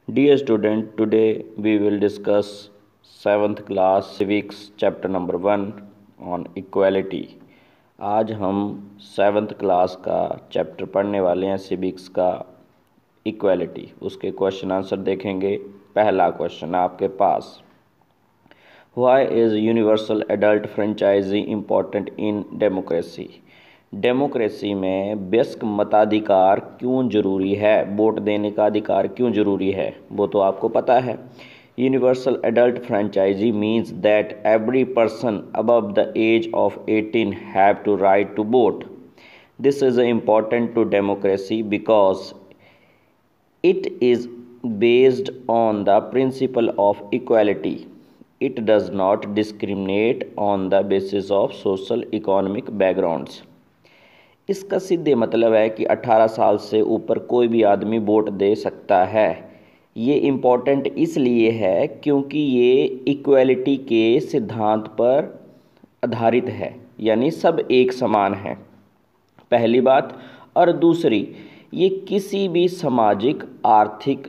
Dear student, today we will discuss 7th class civics chapter number 1 on equality. आज हम 7th class का chapter पढ़ने वाले हैं सिविक्स का इक्वालिटी। उसके क्वेश्चन आंसर देखेंगे। पहला क्वेश्चन आपके पास, why is universal adult franchise important in democracy. Democracy में वयस्क मताधिकार क्यों जरूरी है, वोट देने का अधिकार क्यों जरूरी है, वो तो आपको पता है। Universal adult franchise means that every person above the age of 18 have to right to vote. This is important to democracy because it is based on the principle of equality. It does not discriminate on the basis of social economic backgrounds. इसका सीधे मतलब है कि 18 साल से ऊपर कोई भी आदमी वोट दे सकता है। ये इम्पोर्टेंट इसलिए है क्योंकि ये इक्वालिटी के सिद्धांत पर आधारित है, यानी सब एक समान है, पहली बात। और दूसरी, ये किसी भी सामाजिक आर्थिक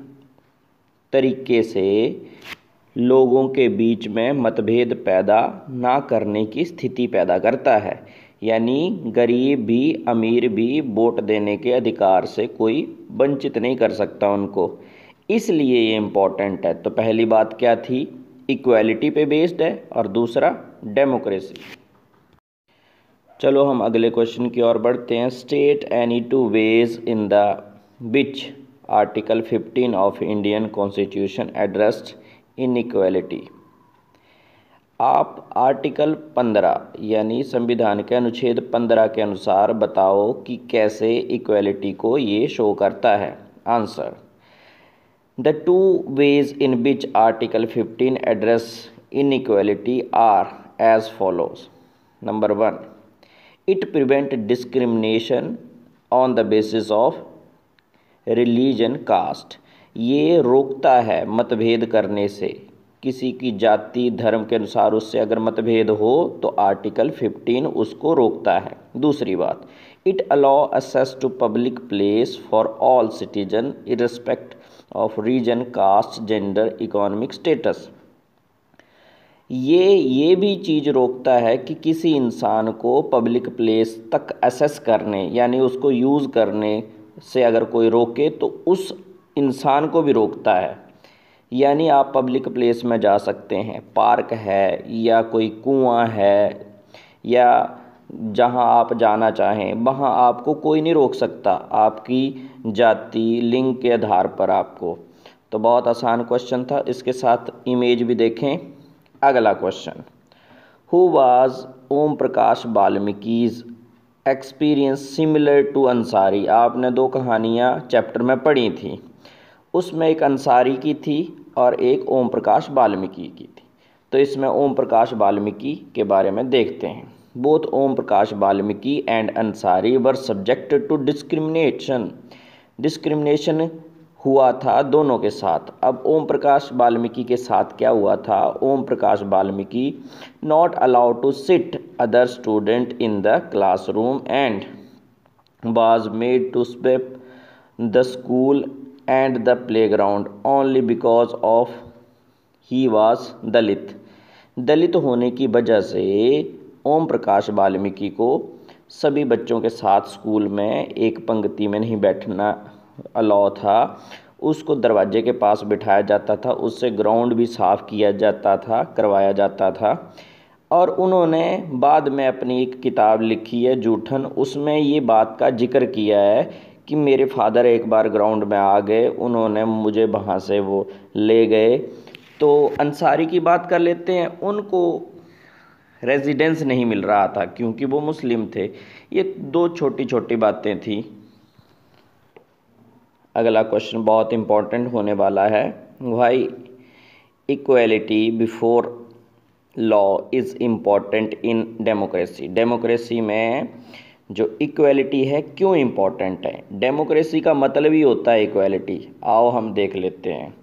तरीके से लोगों के बीच में मतभेद पैदा ना करने की स्थिति पैदा करता है, यानी गरीब भी अमीर भी वोट देने के अधिकार से कोई वंचित नहीं कर सकता उनको, इसलिए ये इम्पोर्टेंट है। तो पहली बात क्या थी, इक्वालिटी पे बेस्ड है, और दूसरा डेमोक्रेसी। चलो हम अगले क्वेश्चन की ओर बढ़ते हैं। State any two ways in the which article 15 of Indian constitution addressed inequality. आप आर्टिकल 15 यानी संविधान के अनुच्छेद 15 के अनुसार बताओ कि कैसे इक्वालिटी को ये शो करता है। Answer, the two ways in which article 15 address inequality are as follows. Number 1, it prevent discrimination on the basis of religion caste। ये रोकता है मतभेद करने से, किसी की जाति धर्म के अनुसार उससे अगर मतभेद हो तो आर्टिकल 15 उसको रोकता है। दूसरी बात, it allow access to public place for all citizen irrespective of region caste gender economic status. ये भी चीज़ रोकता है कि किसी इंसान को पब्लिक प्लेस तक एक्सेस करने यानी उसको यूज़ करने से अगर कोई रोके तो उस इंसान को भी रोकता है। यानी आप पब्लिक प्लेस में जा सकते हैं, पार्क है या कोई कुआं है या जहां आप जाना चाहें वहां आपको कोई नहीं रोक सकता आपकी जाति लिंग के आधार पर आपको। तो बहुत आसान क्वेश्चन था, इसके साथ इमेज भी देखें। अगला question, who was Om Prakash Valmiki's experience similar to Ansari. आपने दो कहानियाँ चैप्टर में पढ़ी थी, उसमें एक अंसारी की थी और एक ओम प्रकाश वाल्मीकि की थी। तो इसमें ओम प्रकाश वाल्मीकि के बारे में देखते हैं। Both Om Prakash Valmiki and Ansari were subjected to discrimination हुआ था दोनों के साथ। अब ओम प्रकाश वाल्मीकि के साथ क्या हुआ था, Om Prakash Valmiki not allowed to sit other student in the classroom and was made to sweep the school and the playground only because of he was Dalit. Dalit होने की वजह से ओम प्रकाश वाल्मीकि को सभी बच्चों के साथ स्कूल में एक पंक्ति में नहीं बैठना अलाउ था, उसको दरवाजे के पास बिठाया जाता था, उससे ग्राउंड भी साफ़ किया जाता था, करवाया जाता था। और उन्होंने बाद में अपनी एक किताब लिखी है जूठन, उसमें ये बात का जिक्र किया है कि मेरे फादर एक बार ग्राउंड में आ गए, उन्होंने मुझे वहाँ से वो ले गए। तो अंसारी की बात कर लेते हैं, उनको रेजिडेंस नहीं मिल रहा था क्योंकि वो मुस्लिम थे। ये दो छोटी छोटी बातें थी। अगला क्वेश्चन बहुत इम्पोर्टेंट होने वाला है, why equality before law is important in democracy. Democracy में जो इक्वालिटी है क्यों इम्पॉर्टेंट है। डेमोक्रेसी का मतलब ही होता है इक्वालिटी। आओ हम देख लेते हैं।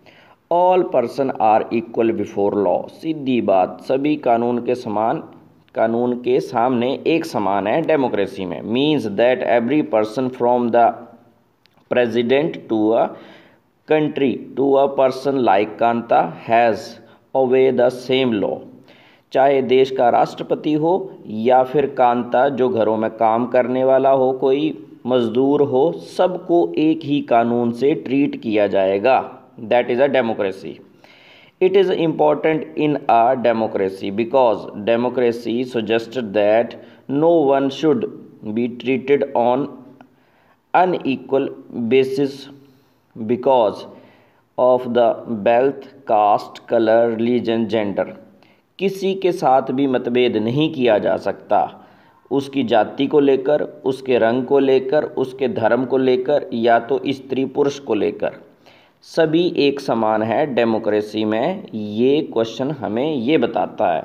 All person are equal before law, सीधी बात, सभी कानून के सामने एक समान है डेमोक्रेसी में। Means that every person from the president to a country to a person like Kanta has obey the same law. चाहे देश का राष्ट्रपति हो या फिर कांता जो घरों में काम करने वाला हो, कोई मजदूर हो, सबको एक ही कानून से ट्रीट किया जाएगा. That is a democracy. It is important in a democracy because democracy suggests that no one should be treated on unequal basis because of the wealth, caste, color, religion, gender. किसी के साथ भी मतभेद नहीं किया जा सकता उसकी जाति को लेकर, उसके रंग को लेकर, उसके धर्म को लेकर या तो स्त्री पुरुष को लेकर. सभी एक समान है डेमोक्रेसी में. ये क्वेश्चन हमें ये बताता है.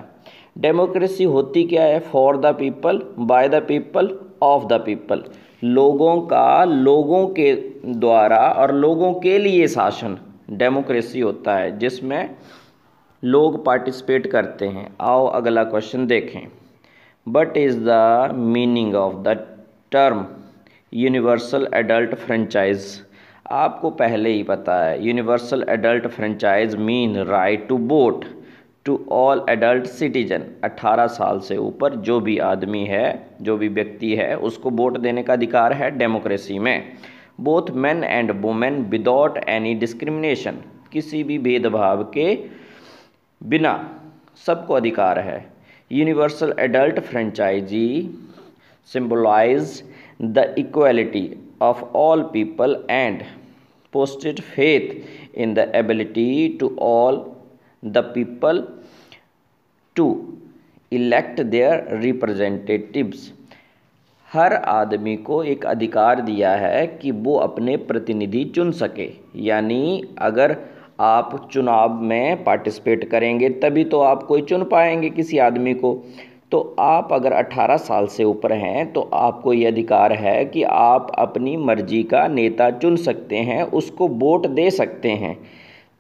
डेमोक्रेसी होती क्या है? For the people, by the people, of the people. लोगों का लोगों के द्वारा और लोगों के लिए शासन डेमोक्रेसी होता है जिसमें लोग पार्टिसिपेट करते हैं. आओ अगला क्वेश्चन देखें. What is the meaning of the term universal adult franchise? आपको पहले ही पता है universal adult franchise mean right to vote to all adult citizen. 18 साल से ऊपर जो भी आदमी है, जो भी व्यक्ति है, उसको वोट देने का अधिकार है डेमोक्रेसी में. Both men and women without any discrimination. किसी भी भेदभाव के बिना सबको अधिकार है. Universal adult franchise symbolise the equality of all people and posted faith in the ability to all the people to elect their representatives. हर आदमी को एक अधिकार दिया है कि वो अपने प्रतिनिधि चुन सके. यानी अगर आप चुनाव में पार्टिसिपेट करेंगे तभी तो आप कोई चुन पाएंगे किसी आदमी को. तो आप अगर 18 साल से ऊपर हैं तो आपको ये अधिकार है कि आप अपनी मर्जी का नेता चुन सकते हैं, उसको वोट दे सकते हैं.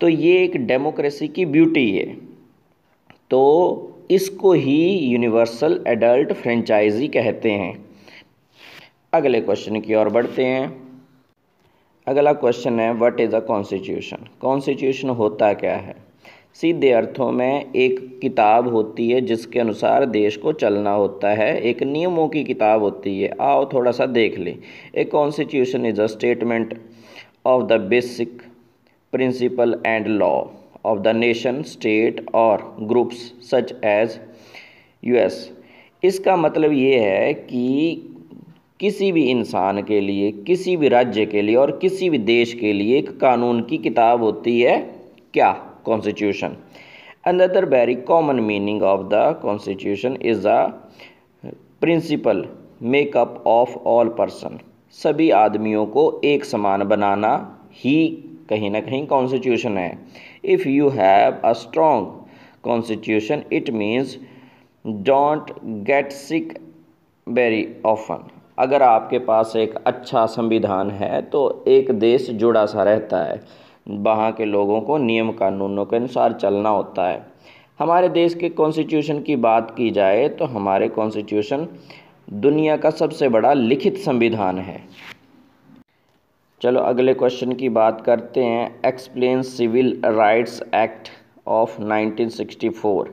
तो ये एक डेमोक्रेसी की ब्यूटी है. तो इसको ही यूनिवर्सल एडल्ट फ्रेंचाइजी कहते हैं. अगले क्वेश्चन की ओर बढ़ते हैं. अगला क्वेश्चन है what is a constitution? Constitution होता क्या है? सीधे अर्थों में एक किताब होती है जिसके अनुसार देश को चलना होता है. एक नियमों की किताब होती है. आओ थोड़ा सा देख लें. A constitution is a statement of the basic principle and law of the nation, state और ग्रुप्स सच एज यूएस. इसका मतलब ये है कि किसी भी इंसान के लिए, किसी भी राज्य के लिए और किसी भी देश के लिए एक कानून की किताब होती है. क्या? Constitution. Another very common meaning of the Constitution is the principle makeup of all person. सभी आदमियों को एक समान बनाना ही कहीं ना कहीं Constitution है. If you have a strong Constitution, it means don't get sick very often. अगर आपके पास एक अच्छा संविधान है तो एक देश जुड़ा सा रहता है. वहाँ के लोगों को नियम कानूनों के अनुसार चलना होता है. हमारे देश के कॉन्स्टिट्यूशन की बात की जाए तो हमारे कॉन्स्टिट्यूशन दुनिया का सबसे बड़ा लिखित संविधान है. चलो अगले क्वेश्चन की बात करते हैं. Explain civil rights act of 1964.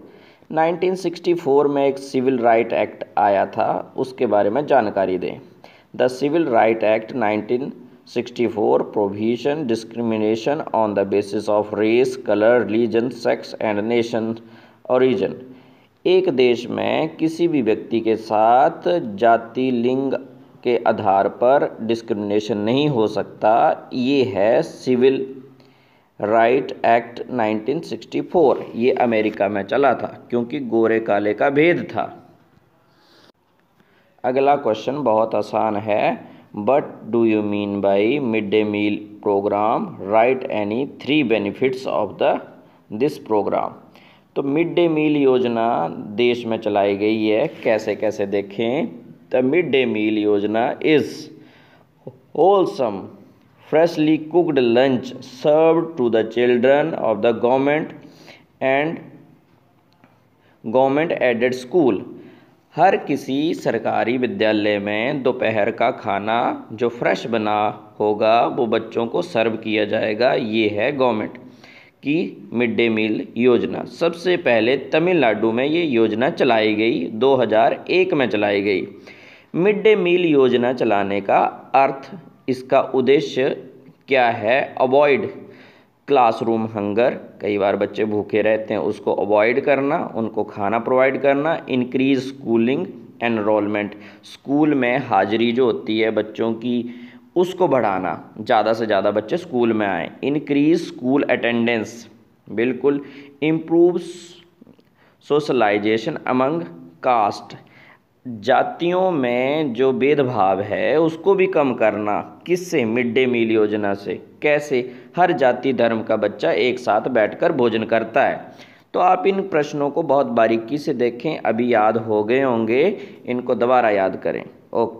1964 में एक सिविल राइट एक्ट आया था, उसके बारे में जानकारी दें. The civil right act 1964 provision discrimination on the basis of race, color, religion, sex and nation origin. एक देश में किसी भी व्यक्ति के साथ जाति, लिंग के आधार पर डिस्क्रिमिनेशन नहीं हो सकता. ये है सिविल राइट एक्ट 1964. ये अमेरिका में चला था क्योंकि गोरे काले का भेद था. अगला क्वेश्चन बहुत आसान है. What do you mean by midday meal program? Write any 3 benefits of this program. तो मिड डे मील योजना देश में चलाई गई है. कैसे कैसे देखें. द मिड डे मील योजना is wholesome freshly cooked lunch served to the children of the government and government aided school. हर किसी सरकारी विद्यालय में दोपहर का खाना जो फ्रेश बना होगा वो बच्चों को सर्व किया जाएगा। ये है गवर्नमेंट की मिड डे मील योजना। सबसे पहले तमिलनाडु में ये योजना चलाई गई, 2001 में चलाई गई। मिड डे मील योजना चलाने का अर्थ, इसका उद्देश्य क्या है? अवॉइड क्लासरूम हंगर, कई बार बच्चे भूखे रहते हैं, उसको अवॉइड करना, उनको खाना प्रोवाइड करना। इंक्रीज स्कूलिंग एनरोलमेंट, स्कूल में हाजिरी जो होती है बच्चों की उसको बढ़ाना, ज़्यादा से ज़्यादा बच्चे स्कूल में आएँ। इंक्रीज स्कूल अटेंडेंस, बिल्कुल। इम्प्रूव सोशलाइजेशन अमंग कास्ट, जातियों में जो भेदभाव है उसको भी कम करना। किससे? मिड डे मील योजना से। कैसे? हर जाति धर्म का बच्चा एक साथ बैठकर भोजन करता है। तो आप इन प्रश्नों को बहुत बारीकी से देखें, अभी याद हो गए होंगे, इनको दोबारा याद करें। ओके।